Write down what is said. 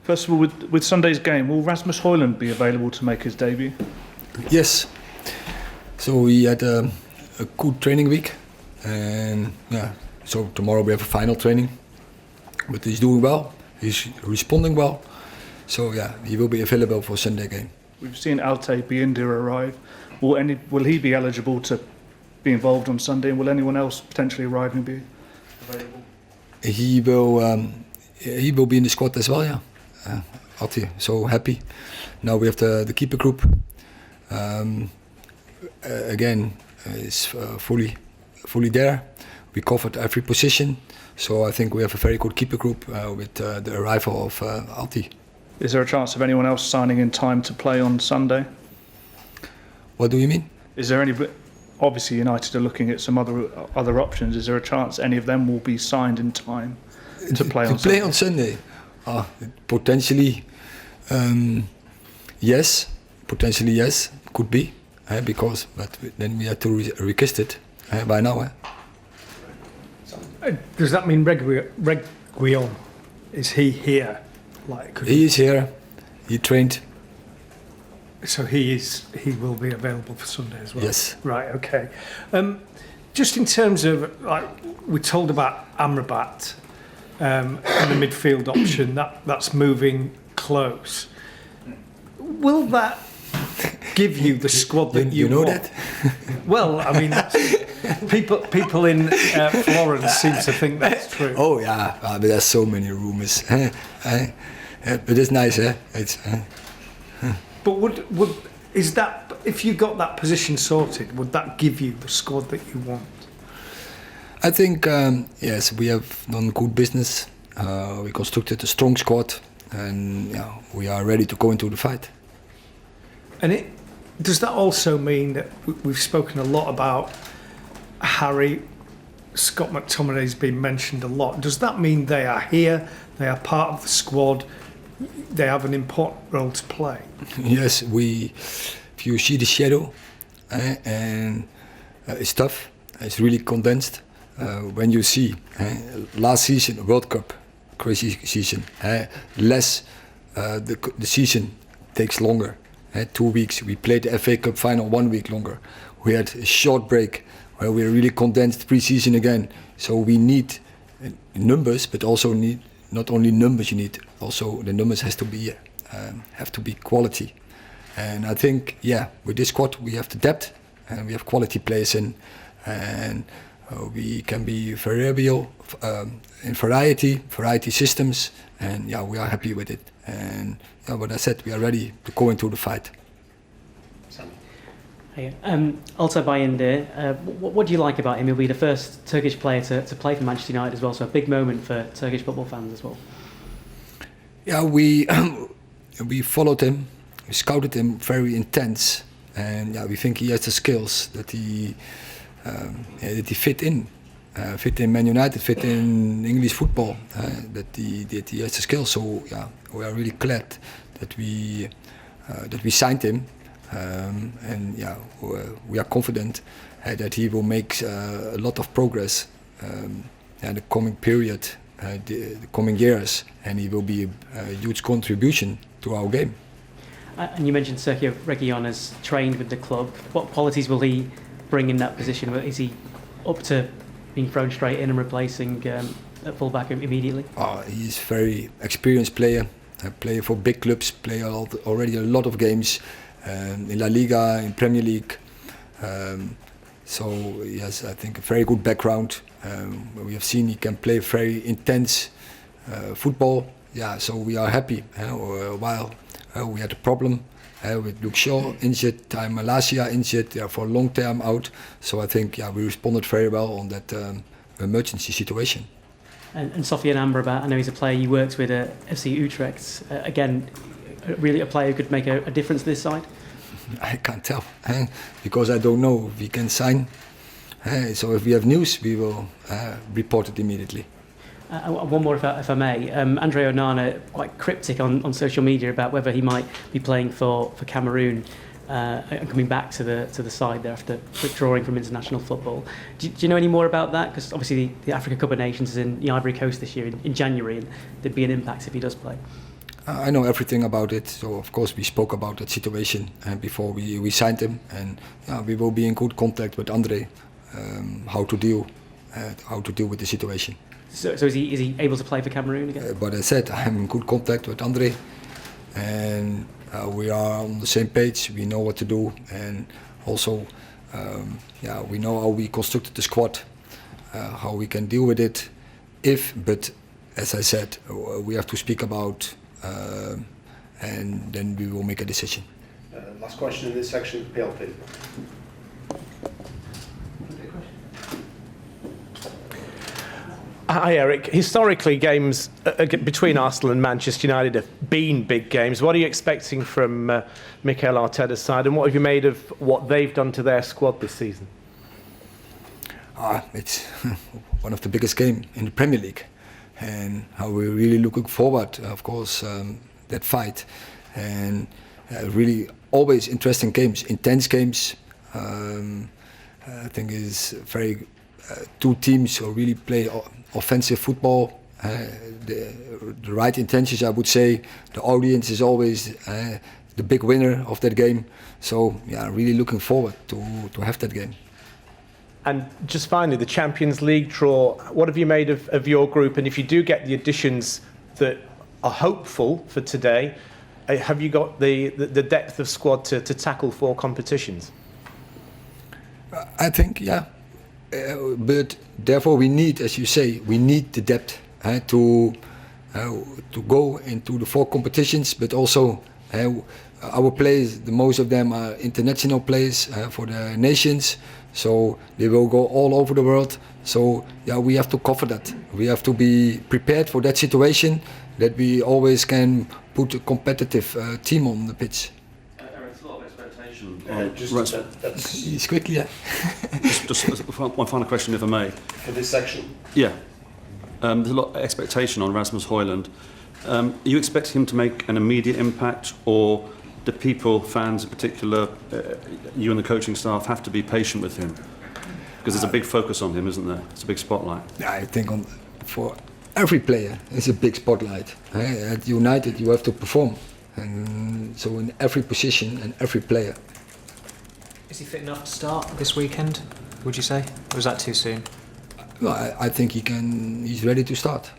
First of all, with Sunday's game, will Rasmus Hojlund be available to make his debut? Yes. So we had a good training week, and so tomorrow we have a final training. But he's doing well. He's responding well. So he will be available for Sunday game. We've seen Bayindir arrive. Will he be eligible to be involved on Sunday, and will anyone else potentially arrive and be available? He will be in the squad as well. Yeah. So happy. Now we have the keeper group. Again, is fully there. We covered every position, so I think we have a very good keeper group with the arrival of Alti. Is there a chance of anyone else signing in time to play on Sunday? What do you mean? Is there any? Obviously, United are looking at some other options. Is there a chance any of them will be signed in time to play on Sunday? Play on Sunday? Potentially, yes. Potentially, yes. Could be. But then we have to request it by now. Does that mean Reguilòn? Is he here? He is here. He trained. So he will be available for Sunday as well. Yes. Right. Okay. Just in terms of we're told about Amrabat and the midfield option that's moving close. Will that give you the squad that you know want? That? Well, I mean, people in Florence seem to think that's true. Oh yeah, but there's so many rumours. But it's nice, But would is that, if you got that position sorted, would that give you the squad that you want? I think yes, we have done good business. We constructed a strong squad, and we are ready to go into the fight. And does that also mean that we've spoken a lot about Harry? Scott McTominay's been mentioned a lot. Does that mean they are here, they are part of the squad, they have an important role to play? Yes, if you see the shadow, and it's tough, it's really condensed. When you see last season, World Cup, crazy season, the season takes longer. 2 weeks, we played the FA Cup final 1 week longer. We had a short break where we really condensed pre-season again. So we need numbers, but also need not only numbers. You need also the numbers have to be quality. And I think with this squad we have the depth and we have quality players in, and we can be variable in variety systems, and we are happy with it. And what I said, we are ready to go into the fight. Hey, also Bayindir, what do you like about him? He'll be the first Turkish player to play for Manchester United as well, so a big moment for Turkish football fans as well. Yeah, we followed him, we scouted him very intense, and we think he has the skills that he fit in Man United, fit in English football, that he has the skills. So we are really glad that we signed him. And we are confident that he will make a lot of progress in the coming period, the coming years, and he will be a huge contribution to our game. And you mentioned Sergio Reguilòn has trained with the club. What qualities will he bring in that position? Is he up to being thrown straight in and replacing at full-back immediately? He's a very experienced player, a player for big clubs, play already a lot of games. In La Liga, in Premier League, so he has, I think, a very good background. We have seen he can play very intense football. So we are happy. While we had a problem with Luke Shaw injured, Malasia injured, for a long time out. So I think we responded very well on that emergency situation. And Sofian Amrabat, I know he's a player you worked with at FC Utrecht. Again, really a player who could make a difference this side? I can't tell, because I don't know if we can sign. So if we have news, we will report it immediately. One more, if I may. Andre Onana, quite cryptic on social media about whether he might be playing for Cameroon and coming back to the side there after withdrawing from international football. Do you know any more about that? Because obviously the Africa Cup of Nations is in the Ivory Coast this year in January, and there'd be an impact if he does play. I know everything about it. So of course we spoke about that situation before we signed him, and we will be in good contact with Andre how to deal with the situation. So is he able to play for Cameroon again? But I said I'm in good contact with Andre, and we are on the same page. We know what to do, and also we know how we constructed the squad, how we can deal with it. But as I said, we have to speak about, and then we will make a decision. Last question in this section, PLP. Hi Erik. Historically, games between Arsenal and Manchester United have been big games. What are you expecting from Mikel Arteta's side, and what have you made of what they've done to their squad this season? It's one of the biggest games in the Premier League, and how we're really looking forward, of course, that fight, and really always interesting games, intense games. I think it's very two teams who really play offensive football, the right intentions, I would say. The audience is always the big winner of that game. So really looking forward to have that game. And just finally, the Champions League draw, what have you made of your group? And if you do get the additions that are hopeful for today, have you got the depth of squad to tackle 4 competitions? I think, but therefore we need, as you say, we need the depth to go into the 4 competitions, but also our players, the most of them are international players for the nations, so they will go all over the world. So we have to cover that. We have to be prepared for that situation, that we always can put a competitive team on the pitch. It's a lot of expectation. It's quickly, Just one final question, if I may. For this section? Yeah. There's a lot of expectation on Rasmus Hojlund. Are you expecting him to make an immediate impact, or do people, fans in particular, you and the coaching staff, have to be patient with him? Because there's a big focus on him, isn't there? It's a big spotlight. I think for every player, it's a big spotlight. At United, you have to perform. And so in every position and every player. Is he fit enough to start this weekend, would you say? Or is that too soon? Well, I think he's ready to start.